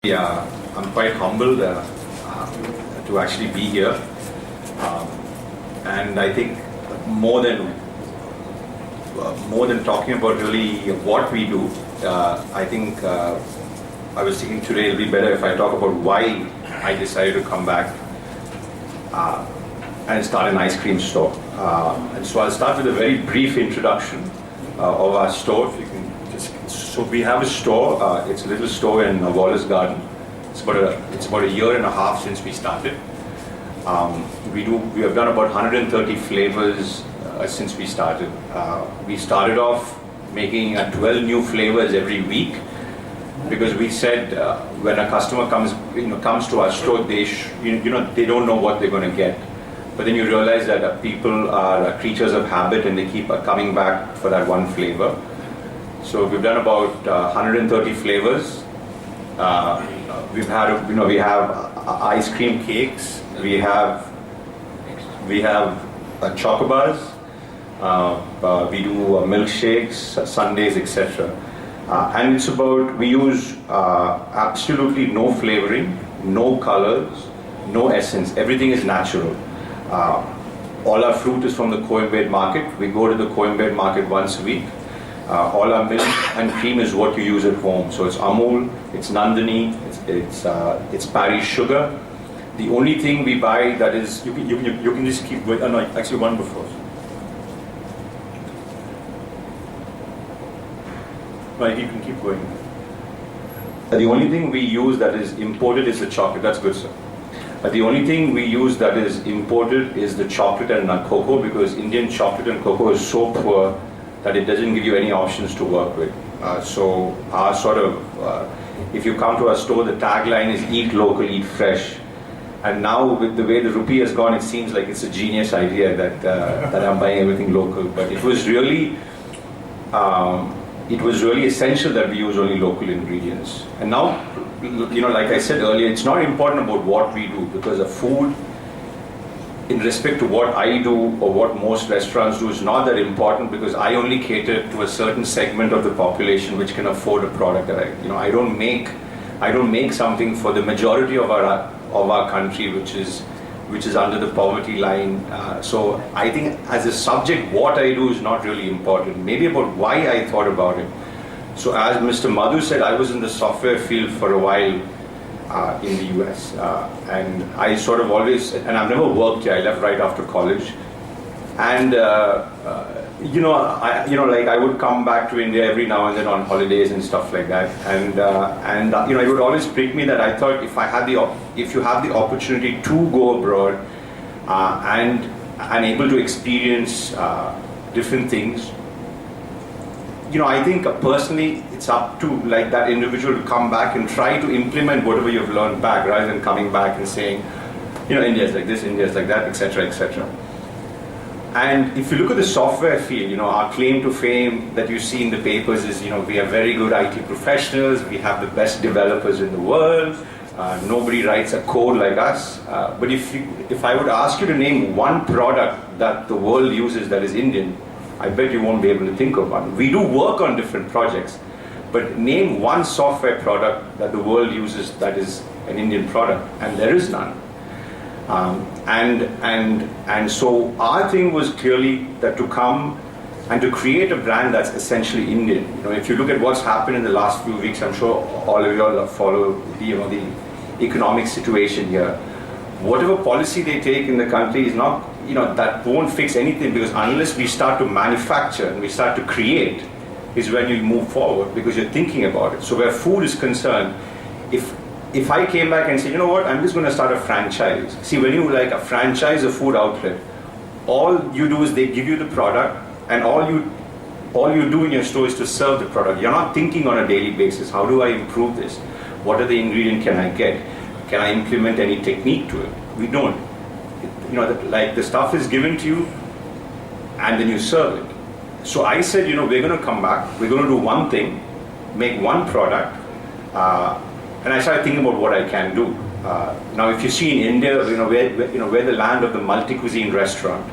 Yeah, I'm quite humbled to actually be here, um, and I think more than talking about really what we do, I think I was thinking today it'll be better if I talk about why I decided to come back and start an ice cream store. And so I'll start with a very brief introduction of our store. If you can so we have a store. It's a little store in Wallace Garden. It's about a year and a half since we started. We have done about 130 flavors since we started. We started off making 12 new flavors every week because we said when a customer comes to our store, they don't know what they're going to get. But then you realize that people are creatures of habit and they keep coming back for that one flavor. So we've done about 130 flavors. We have ice cream cakes. We have chocobars. We do milkshakes, sundaes, etc. And it's about, we use absolutely no flavoring, no colors, no essence. Everything is natural. All our fruit is from the Coimbatore market. We go to the Coimbatore market once a week. All our milk and cream is what you use at home. So it's Amul, it's Nandini, it's Paris sugar. The only thing we buy that is, you can just keep going. No, actually one before. No, you can keep going. The only thing we use that is imported is the chocolate. That's good, sir. The only thing we use that is imported is the chocolate and cocoa, because Indian chocolate and cocoa is so poor that it doesn't give you any options to work with. So our if you come to our store, the tagline is eat local, eat fresh. And now with the way the rupee has gone, it seems like it's a genius idea that I'm buying everything local. But it was really essential that we use only local ingredients. And now, like I said earlier, it's not important about what we do, because the food, in respect to what I do or what most restaurants do, is not that important, because I only cater to a certain segment of the population which can afford a product that I don't make something for the majority of our country which is under the poverty line. So I think as a subject, what I do is not really important. Maybe about why I thought about it. So as Mr. Madhu said, I was in the software field for a while in the US, and I sort of always, and I've never worked here. I left right after college, and I would come back to India every now and then on holidays and stuff like that, and it would always prick me that I thought if you have the opportunity to go abroad and able to experience different things, I think personally it's up to that individual to come back and try to implement whatever you've learned back, rather than coming back and saying, India's like this, India's like that, etc., etc. And if you look at the software field, our claim to fame that you see in the papers is, we are very good IT professionals, we have the best developers in the world, nobody writes a code like us. But if I would ask you to name one product that the world uses that is Indian, I bet you won't be able to think of one. We do work on different projects, but name one software product that the world uses that is an Indian product, and there is none. And so our thing was clearly that to come and to create a brand that's essentially Indian. If you look at what's happened in the last few weeks, I'm sure all of you all follow the economic situation here. Whatever policy they take in the country is not, that won't fix anything, because unless we start to manufacture and we start to create is when you move forward, because you're thinking about it. So where food is concerned, if I came back and said, I'm just going to start a franchise. See, when you franchise a food outlet, all you do is they give you the product, and all you do in your store is to serve the product. You're not thinking on a daily basis, how do I improve this? What are the ingredients can I get? Can I implement any technique to it? We don't. The stuff is given to you and then you serve it. So I said, we're going to come back, we're going to do one thing, make one product, and I started thinking about what I can do. Now, if you see in India, we're the land of the multi-cuisine restaurant.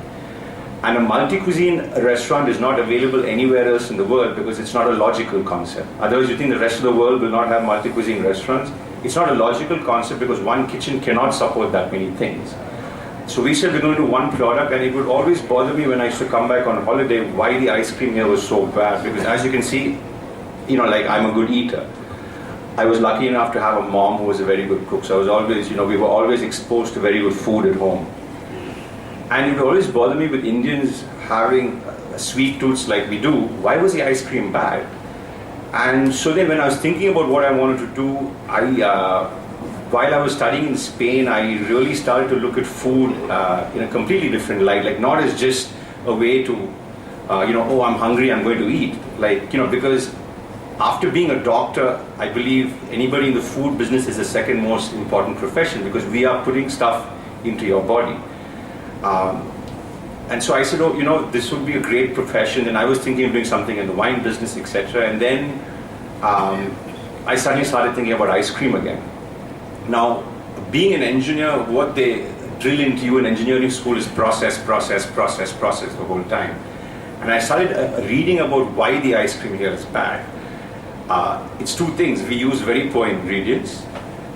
And a multi-cuisine restaurant is not available anywhere else in the world because it's not a logical concept. Otherwise, you think the rest of the world will not have multi-cuisine restaurants? it's not a logical concept because one kitchen cannot support that many things. So we said we're going to do one product, and it would always bother me when I used to come back on holiday why the ice cream here was so bad. Because as you can see, like I'm a good eater. I was lucky enough to have a mom who was a very good cook. So I was always, we were always exposed to very good food at home. And it would always bother me with Indians having sweet tooths like we do. Why was the ice cream bad? And so then when I was thinking about what I wanted to do, while I was studying in Spain, I really started to look at food in a completely different light. Like not as just a way to, oh, I'm hungry, I'm going to eat. Because after being a doctor, I believe anybody in the food business is the second most important profession because we are putting stuff into your body. And so I said, oh, this would be a great profession. And I was thinking of doing something in the wine business, etc. And then I suddenly started thinking about ice cream again. Now, being an engineer, what they drill into you in engineering school is process the whole time. And I started reading about why the ice cream here is bad. It's two things. We use very poor ingredients,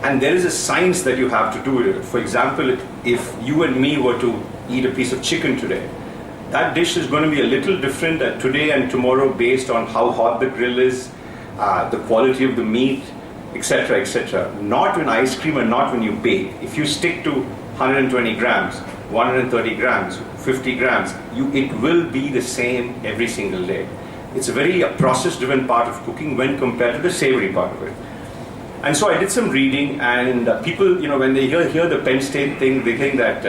and there is a science that you have to do with it. For example, if you and me were to eat a piece of chicken today, that dish is going to be a little different today and tomorrow based on how hot the grill is, the quality of the meat, etc., etc. Not when ice cream and not when you bake. If you stick to 120 grams, 130 grams, 50 grams, it will be the same every single day. It's a very process-driven part of cooking when compared to the savory part of it. And so I did some reading, and people, when they hear the Penn State thing, they think that,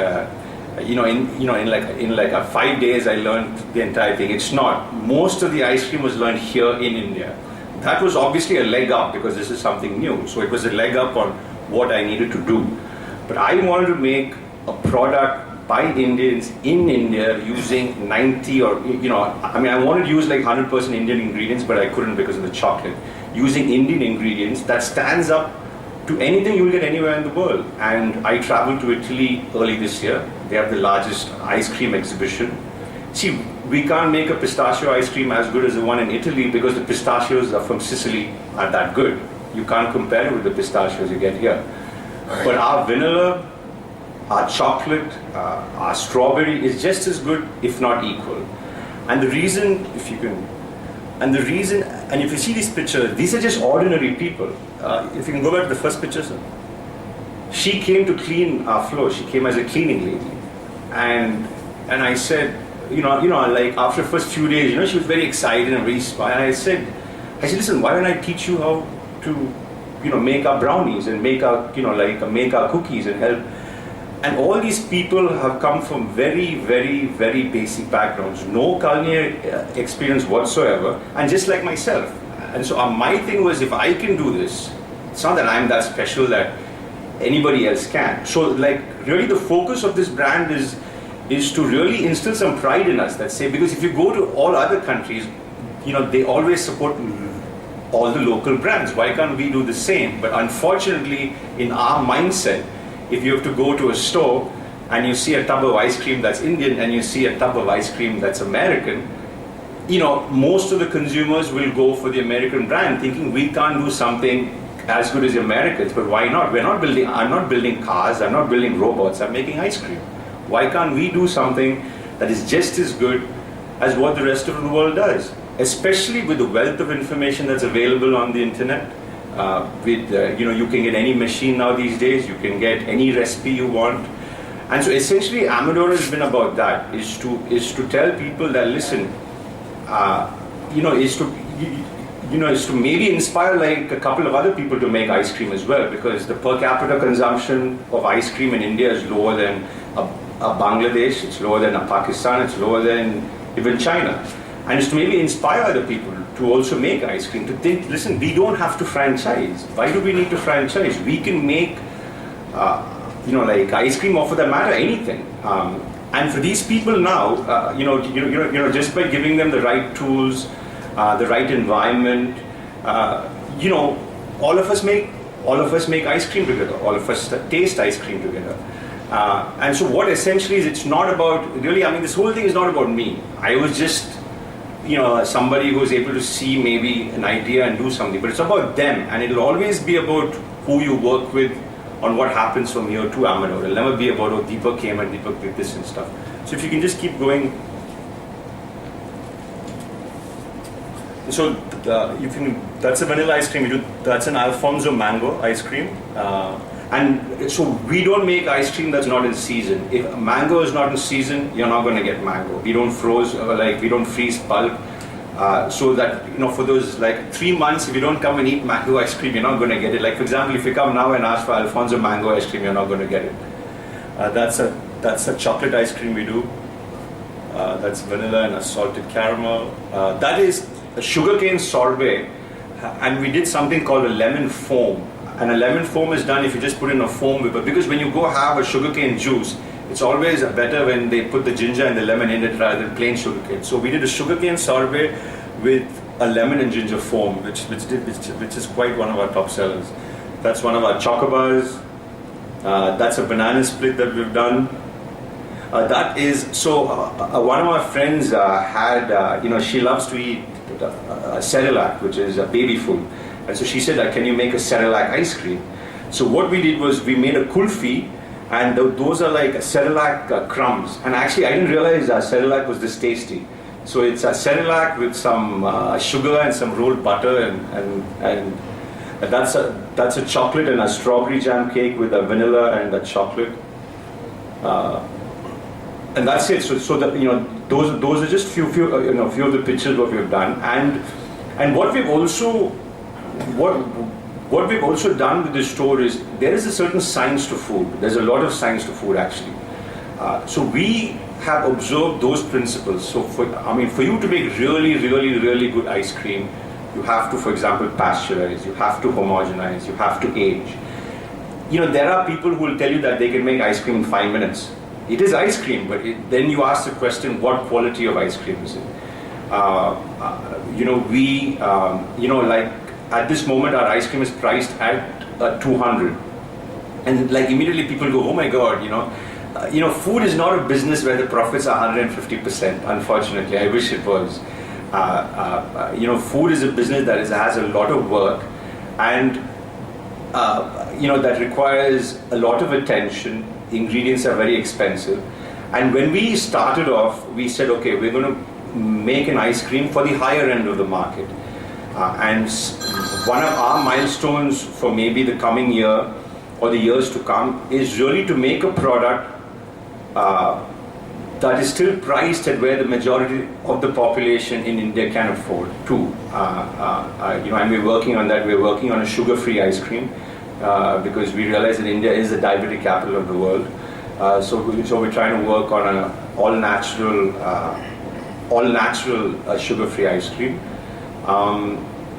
in 5 days I learned the entire thing. It's not. Most of the ice cream was learned here in India. That was obviously a leg up because this is something new. So it was a leg up on what I needed to do. But I wanted to make a product by Indians in India using 90 or, I wanted to use like 100% Indian ingredients, but I couldn't because of the chocolate. Using Indian ingredients that stands up to anything you will get anywhere in the world. And I traveled to Italy early this year. They have the largest ice cream exhibition. See, we can't make a pistachio ice cream as good as the one in Italy because the pistachios are from Sicily are that good. You can't compare it with the pistachios you get here. But our vanilla, our chocolate, our strawberry is just as good, if not equal. And the reason, if you see these pictures, these are just ordinary people. If you can go back to the first picture, sir. She came to clean our floor. She came as a cleaning lady. And I said, like after the first few days, she was very excited and very inspired. And I said, listen, why don't I teach you how to, make our brownies and make our, make our cookies and help. And all these people have come from very, very, very basic backgrounds, no culinary experience whatsoever, and just like myself. And so my thing was, if I can do this, it's not that I'm that special that anybody else can. So really the focus of this brand is to really instill some pride in us, that say, because if you go to all other countries, they always support all the local brands. Why can't we do the same? But unfortunately, in our mindset, if you have to go to a store and you see a tub of ice cream that's Indian and you see a tub of ice cream that's American, most of the consumers will go for the American brand thinking we can't do something as good as the Americans, but why not? I'm not building cars, I'm not building robots, I'm making ice cream. Why can't we do something that is just as good as what the rest of the world does? Especially with the wealth of information that's available on the internet. You can get any machine now these days, you can get any recipe you want. And so essentially Amadora has been about that, is to tell people that, listen, is to maybe inspire like a couple of other people to make ice cream as well, because the per capita consumption of ice cream in India is lower than a Bangladesh, it's lower than a Pakistan, it's lower than even China. And it's to maybe inspire other people to also make ice cream, to think, listen, we don't have to franchise. Why do we need to franchise? We can make, like ice cream or for that matter, anything. And for these people now, just by giving them the right tools, the right environment, all of us make ice cream together. All of us taste ice cream together. And so what essentially is, it's not about, really, this whole thing is not about me. I was just, somebody who was able to see maybe an idea and do something, but it's about them, and it'll always be about who you work with, on what happens from here to Amador. It'll never be about, oh, Deepak came and Deepak did this and stuff. So if you can just keep going. So you can, that's a vanilla ice cream. That's an Alfonso mango ice cream. And so we don't make ice cream that's not in season. If mango is not in season, you're not going to get mango. We don't we don't freeze pulp. So that, for those 3 months, if you don't come and eat mango ice cream, you're not going to get it. Like, for example, if you come now and ask for Alfonso mango ice cream, you're not going to get it. That's a chocolate ice cream we do. That's vanilla and a salted caramel. That is a sugarcane sorbet, and we did something called a lemon foam. And a lemon foam is done if you just put in a foam whipper, because when you go have a sugarcane juice, it's always better when they put the ginger and the lemon in it rather than plain sugarcane. So we did a sugarcane sorbet with a lemon and ginger foam, which is quite one of our top sellers. That's one of our chocobars. That's a banana split that we've done. That is, so one of our friends had, she loves to eat Cerelac, which is a baby food. And so she said, can you make a Cerelac ice cream? So what we did was we made a kulfi, and those are like Cerelac crumbs. And actually, I didn't realize Cerelac was this tasty. So it's a Cerelac with some sugar and some rolled butter, and that's a chocolate and a strawberry jam cake with a vanilla and a chocolate. And that's it. So that those are just few of the pictures what we've done, and what we've also done with this store is there is a certain science to food. There's a lot of science to food actually. So we have observed those principles. So for you to make really, really, really good ice cream, you have to, for example, pasteurize. You have to homogenize. You have to age. There are people who will tell you that they can make ice cream in 5 minutes. It is ice cream, but then you ask the question, what quality of ice cream is it? At this moment, our ice cream is priced at 200, and immediately people go, oh my God, food is not a business where the profits are 150%. Unfortunately, I wish it was. Food is a business that has a lot of work, and that requires a lot of attention. Ingredients are very expensive, and when we started off, we said, okay, we're going to make an ice cream for the higher end of the market. And one of our milestones for maybe the coming year or the years to come is really to make a product that is still priced at where the majority of the population in India can afford too. And we're working on that. We're working on a sugar-free ice cream because we realize that India is the diabetic capital of the world. So we're trying to work on an all-natural sugar-free ice cream.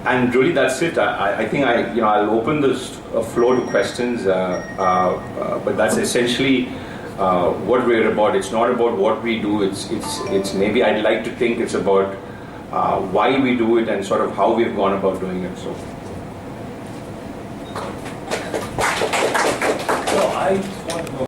And really, that's it. I think I'll open this floor to questions, but that's essentially what we're about. It's not about what we do. It's maybe I'd like to think it's about why we do it and sort of how we've gone about doing it. So I just want to know